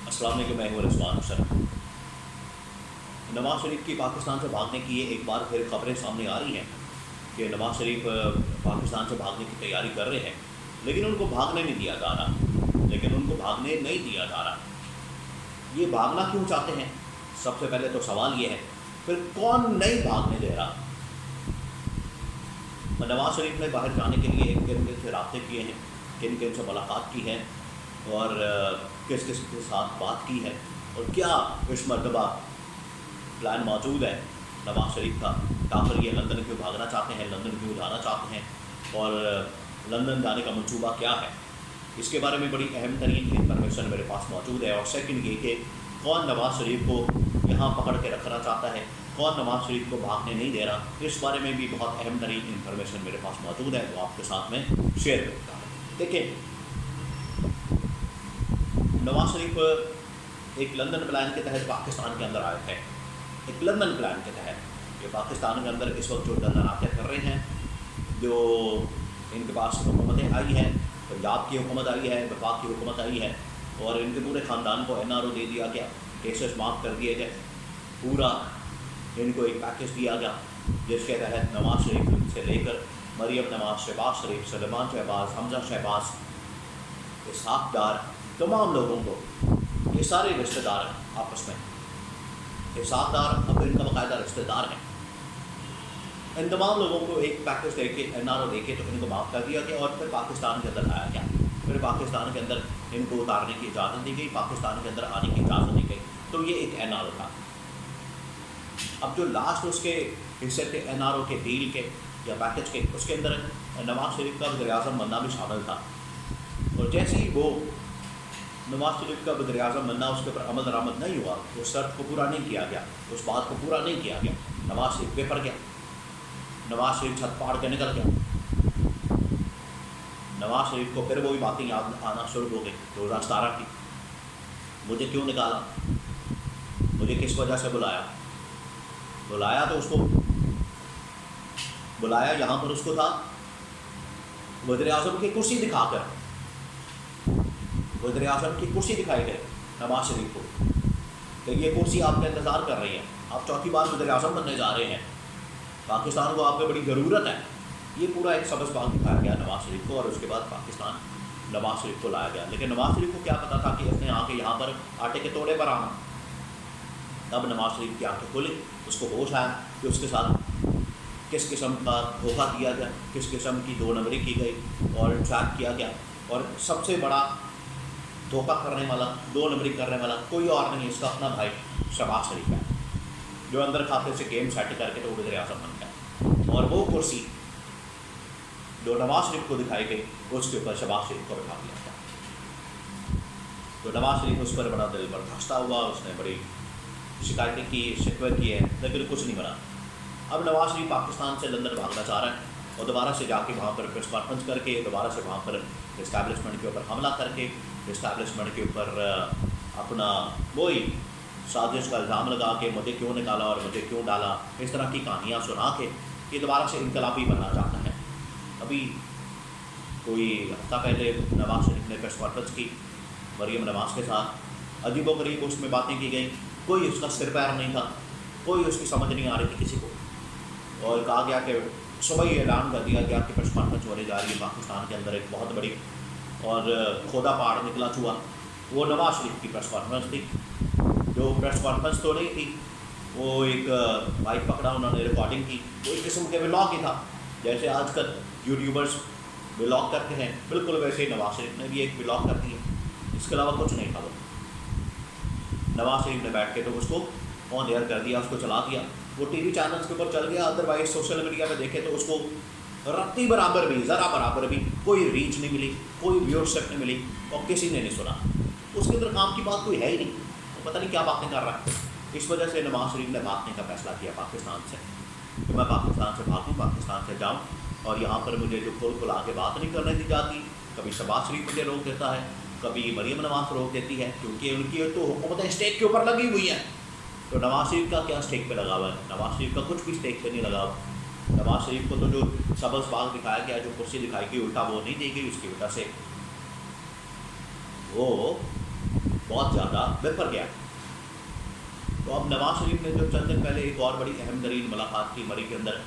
السلام علیکم، میں ہوں رضوان حسن۔ نواز شریف کی پاکستان سے بھاگنے کی ایک بار پھر خبریں سامنے آ رہی ہیں کہ نواز شریف پاکستان سے بھاگنے کی تیاری کر رہے ہیں، لیکن ان کو بھاگنے نہیں دیا جا رہا۔ یہ بھاگنا کیوں چاہتے ہیں؟ سب سے پہلے تو سوال یہ ہے، پھر کون نہیں بھاگنے دے رہا؟ نواز شریف نے باہر جانے کے لیے کن سے رابطے کیے ہیں، کن سے ملاقات کی ہے، اور کس کے ساتھ بات کی ہے، اور کیا اس مرتبہ پلان موجود ہے نواز شریف کا؟ آخر یہ لندن کیوں بھاگنا چاہتے ہیں، لندن کیوں جانا چاہتے ہیں، اور لندن جانے کا منصوبہ کیا ہے؟ اس کے بارے میں بڑی اہم ترین انفارمیشن میرے پاس موجود ہے۔ اور سیکنڈ یہ کہ کون نواز شریف کو یہاں پکڑ کے رکھنا چاہتا ہے، کون نواز شریف کو بھاگنے نہیں دے رہا، اس بارے میں بھی بہت اہم ترین انفارمیشن میرے پاس موجود ہے، وہ آپ کے ساتھ میں شیئر کرتا ہوں۔ دیکھیں، نواز شریف ایک لندن پلان کے تحت پاکستان کے اندر آئے تھے۔ ایک لندن پلان کے تحت یہ پاکستان کے اندر اس وقت جو دندناتیں کر رہے ہیں، جو ان کے پاس حکومتیں آئی ہیں، پنجاب کی حکومت آئی ہے، وفاق کی حکومت آئی ہے، اور ان کے پورے خاندان کو NRO دے دیا گیا، کیسز معاف کر دیے گئے، پورا ان کو ایک پیکیج دیا گیا جس کے تحت نواز شریف سے لے کر مریم نواز، شہباز شریف، سلیمان شہباز، حمزہ شہباز، اسحاق ڈار، تمام لوگوں کو، یہ سارے رشتہ دار ہیں آپس میں، اسحاق ڈار اب ان کا باقاعدہ رشتہ دار ہیں، ان تمام لوگوں کو ایک پیکیج دے کے NRO دے کے تو ان کو معاف کر دیا گیا، اور پھر پاکستان کے اندر لایا گیا، پھر پاکستان کے اندر ان کو اتارنے کی اجازت دی گئی، پاکستان کے اندر آنے کی اجازت دی گئی، تو یہ ایک NRO تھا۔ اب جو لاسٹ اس کے حصے تھے NRO کے ڈیل کے یا پیکیج کے، اس کے اندر نواز شریف کا وزیر اعظم بننا بھی شامل تھا، اور جیسے ہی وہ نواز شریف کا وزیر اعظم بننا اس کے اوپر عمل درآمد نہیں ہوا، اس شرط کو پورا نہیں کیا گیا، اس بات کو پورا نہیں کیا گیا، نواز شریف بے پر گیا، نواز شریف چھت پاڑ کے نکل گیا۔ نواز شریف کو پھر وہی باتیں یاد آنا شروع ہو گئی 2017 کی، مجھے کیوں نکالا، مجھے کس وجہ سے بلایا تو اس کو بلایا یہاں پر اس کو تھا وزیر اعظم کی کرسی دکھا کر، وزیر اعظم کی کرسی دکھائی گئی نواز شریف کو کہ یہ کرسی آپ کا انتظار کر رہی ہے، آپ چوتھی بار وزیر اعظم بننے جا رہے ہیں، پاکستان کو آپ کی بڑی ضرورت ہے۔ یہ پورا ایک سبز باغ دکھایا گیا نواز شریف کو، اور اس کے بعد پاکستان نواز شریف کو لایا گیا، لیکن نواز شریف کو کیا پتا تھا کہ اس نے آ کے یہاں پر آٹے کے توڑے پر آنا۔ تب نواز شریف کی آنکھیں کھلی، اس کو ہوش آیا کہ اس کے ساتھ کس قسم کا دھوکہ دیا گیا، کس قسم کی 2 نمبری کی گئی اور ٹریک کیا گیا، اور سب سے بڑا دھوکہ کرنے والا، 2 نمبری کرنے والا کوئی اور نہیں، اس کا اپنا بھائی شہباز شریف ہے، جو اندر کھاتے سے گیم سیٹ کر کے تو وزیر اعظم بن گیا، اور وہ کرسی جو نواز شریف کو دکھائی گئی اس کے اوپر شہباز شریف کو بٹھا دیا گیا۔ تو نواز شریف اس پر بڑا دل برخاستہ ہوا، اس نے بڑی شکایتیں کی، شکوے کیے، لیکن کچھ نہیں بنا۔ اب نواز شریف پاکستان سے لندن بھاگنا چاہ رہا ہے، اور دوبارہ سے جا کے وہاں پر پریس کانفرنس کر کے، دوبارہ سے وہاں پر اسٹیبلشمنٹ کے اوپر حملہ کر کے، اسٹیبلشمنٹ کے اوپر اپنا وہی سازش کا الزام لگا کے مجھے کیوں نکالا اور مجھے کیوں ڈالا، اس طرح کی کہانیاں سنا کے یہ دوبارہ سے انقلابی بننا چاہتا ہے۔ ابھی کوئی ہفتہ پہلے نواز شریف نے پریس کانفرنس کی مریم نواز کے ساتھ، عجیب و غریب اس میں باتیں کی گئی، کوئی اس کا سر پیر نہیں تھا، کوئی اس کی سمجھ نہیں آ رہی تھی کسی کو، اور کہا گیا کہ صبح ہی اعلان کر دیا گیا کہ پریس کانفرنس ہونے جا رہی ہے پاکستان کے اندر ایک بہت بڑی، اور کھودا پہاڑ نکلا چوا، وہ نواز شریف کی پریس کانفرنس تھی، جو پریس کانفرنس تو نہیں تھی، وہ ایک مائک پکڑا انہوں نے ریکارڈنگ کی، وہ ایک قسم کے ولاگ ہی تھا، جیسے آج کل یوٹیوبرز ولاگ کرتے ہیں، بالکل ویسے ہی نواز شریف نے بھی ایک ولاگ کر دی، اس کے علاوہ کچھ نہیں تھا۔ وہ نواز شریف نے بیٹھ کے تو اس کو آن ایئر کر دیا، اس کو چلا دیا، وہ ٹی وی چینلز کے اوپر چل گیا، ادروائز سوشل میڈیا پہ دیکھے تو اس کو رتی برابر بھی، ذرا برابر بھی کوئی ریچ نہیں ملی، کوئی ویورشپ نہیں ملی، اور کسی نے نہیں سنا، اس کے اندر کام کی بات کوئی ہے ہی نہیں، وہ پتہ نہیں کیا باتیں کر رہا ہے۔ اس وجہ سے نواز شریف نے بھاگنے کا فیصلہ کیا پاکستان سے، کہ میں پاکستان سے بھاگوں، پاکستان سے جاؤں، اور یہاں پر مجھے جو کھلا کے بات نہیں کرنے دی جاتی، کبھی شہباز شریف مجھے روک دیتا ہے، کبھی مریم نواز روک دیتی ہے، کیونکہ ان کی تو حکومتیں اسٹیک کے اوپر لگی ہوئی ہیں، تو نواز شریف کا کیا اسٹیک پہ لگا ہوا ہے؟ نواز شریف کا کچھ بھی اسٹیک پہ نہیں لگا ہوا۔ نواز شریف کو تو جو سبز باغ دکھایا گیا، جو کرسی دکھائی گئی، الٹا وہ نہیں دی گئی، اس کی وجہ سے وہ بہت زیادہ بہتر گیا۔ تو اب نواز شریف نے جو چند دن پہلے ایک اور بڑی اہم ترین ملاقات کی مری کے اندر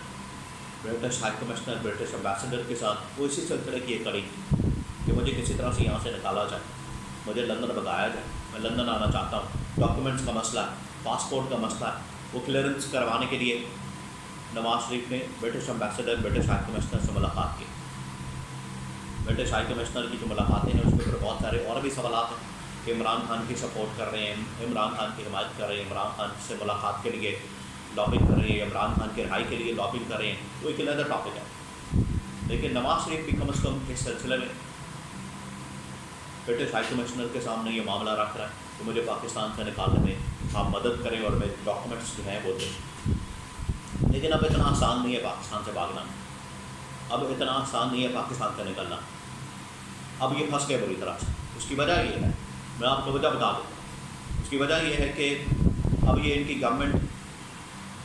British High Commissioner British ambassador کے ساتھ، وہ اسی سلسلے کی ایک کڑی کہ مجھے کسی طرح سے یہاں سے نکالا جائے، مجھے لندن بھگایا جائے، میں لندن آنا چاہتا ہوں، ڈاکومنٹس کا مسئلہ ہے، پاسپورٹ کا مسئلہ ہے، وہ کلیئرنس کروانے کے لیے نواز شریف نے British ambassador British High commissioner سے ملاقات کی۔ برٹش ہائی کمشنر کی جو ملاقاتیں ہیں اس کے اوپر بہت سارے اور بھی سوالات ہیں کہ عمران خان کی سپورٹ کر رہے ہیں، عمران خان کی حمایت کر رہے ہیں، عمران خان سے ملاقات کے لیے لابنگ کر رہے ہیں، عمران خان کی رہائی کے لیے لابنگ کر رہے ہیں، تو ایک علیحدہ ٹاپک ہے۔ لیکن نواز شریف بھی کم از کم اس سلسلے میں برٹش ہائی کمشنر کے سامنے یہ معاملہ رکھ رہا ہے کہ مجھے پاکستان سے نکالنے میں آپ مدد کریں اور میرے ڈاکومنٹس جو ہیں وہ دیں۔ لیکن اب اتنا آسان نہیں ہے پاکستان سے بھاگنا، اب اتنا آسان نہیں ہے پاکستان سے نکلنا، اب یہ پھنس گئے بری طرح سے۔ اس کی وجہ یہ ہے، میں آپ کو وجہ بتا دوں، اس کی وجہ یہ ہے کہ اب یہ ان کی گورنمنٹ،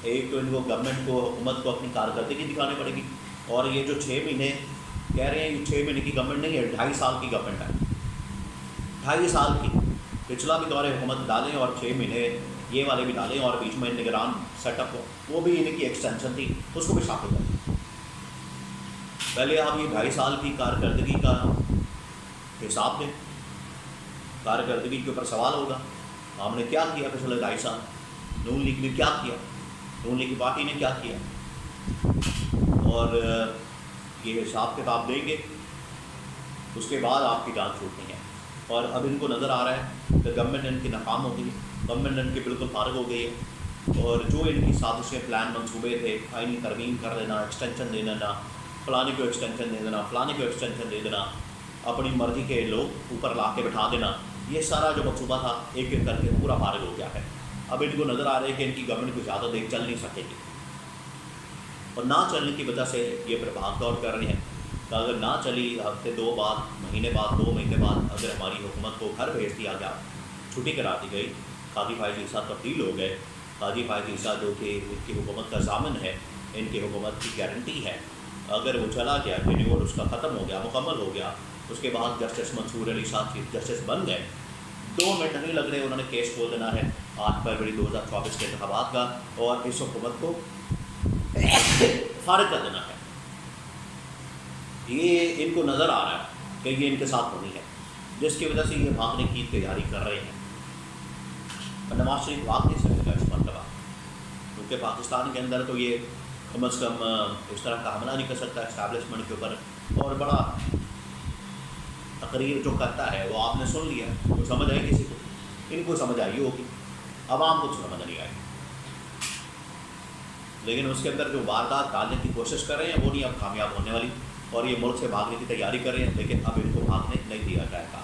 ایک تو ان کو گورنمنٹ کو، حکومت کو اپنی کارکردگی دکھانے پڑے گی، اور یہ جو 6 مہینے کہہ رہے ہیں، یہ 6 مہینے کی گورنمنٹ نہیں ہے، 2.5 سال کی گورنمنٹ ہے، 2.5 سال کی۔ پچھلا بھی دور حکومت ڈالیں اور 6 مہینے یہ والے بھی ڈالیں، اور بیچ میں نگران سیٹ اپ ہو، وہ بھی ان کی ایکسٹینشن تھی، اس کو بھی شامل کریں۔ پہلے آپ یہ 2.5 سال کی کارکردگی کا حساب دیں، کارکردگی کے اوپر سوال ہوگا، ہم نے کیا کیا پچھلے 2.5 سال، نون لیگ نے کیا کیا، نون لیگ پارٹی نے کیا کیا، اور یہ حساب کتاب دیں گے، اس کے بعد آپ کی جان چھوٹنی ہے۔ اور اب ان کو نظر آ رہا ہے کہ گورنمنٹ ان کی ناکام ہو گئی ہے، گورنمنٹ ان کی بالکل فارغ ہو گئی ہے، اور جو ان کی سازشیں، پلان، منصوبے تھے، آئینی ترمیم کر دینا، ایکسٹینشن دے دینا، فلانے کو ایکسٹینشن دے دینا، فلانے کو ایکسٹینشن دے دینا، اپنی مرضی کے لوگ اوپر لا کے بٹھا دینا، یہ سارا جو منصوبہ تھا ایک ایک کر کے پورا فارغ ہو گیا ہے۔ اب ان کو نظر آ رہا ہے کہ ان کی گورنمنٹ کو زیادہ دیر چل نہیں سکے گی، اور نہ چلنے کی وجہ سے یہ پھر بھاگ دوڑ کر رہے ہیں کہ اگر نہ چلی، ہفتے 2 بعد، مہینے بعد، 2 مہینے بعد اگر ہماری حکومت کو گھر بھیج دیا گیا، چھٹی کرا دی گئی، قاضی فائز عیسیٰ تبدیل ہو گئے، قاضی فائز عیسیٰ جو کہ ان کی حکومت کا ضامن ہے، ان کی حکومت کی گارنٹی ہے، اگر وہ چلا گیا، ٹینیور اس کا ختم ہو گیا، مکمل ہو گیا، اس کے بعد جسٹس منصور علی شاہ چیف جسٹس بن گئے، 2 منٹ نہیں لگ رہے، انہوں نے کیس کھول دینا ہے 8 فروری 2024 کے انتخابات کا، اور اس حکومت کو فارغ کر دینا ہے۔ یہ ان کو نظر آ رہا ہے کہ یہ ان کے ساتھ ہونی ہے، جس کی وجہ سے یہ بھاگنے کی تیاری کر رہے ہیں۔ نواز شریف بھاگ نہیں سکے گا اس مرتبہ، کیونکہ پاکستان کے اندر تو یہ کم از کم اس طرح کا حملہ نہیں کر سکتا اسٹیبلشمنٹ کے اوپر، اور بڑا تقریر جو کرتا ہے وہ آپ نے سن لیا، وہ سمجھ آئی کسی کو، ان کو سمجھ آئی ہوگی، عوام کو سمجھ نہیں آئی، لیکن اس کے اندر جو واردات ڈالنے کی کوشش کر رہے ہیں وہ نہیں اب کامیاب ہونے والی، اور یہ ملک سے بھاگنے کی تیاری کر رہے ہیں، لیکن اب ان کو بھاگنے نہیں دیا جائے گا۔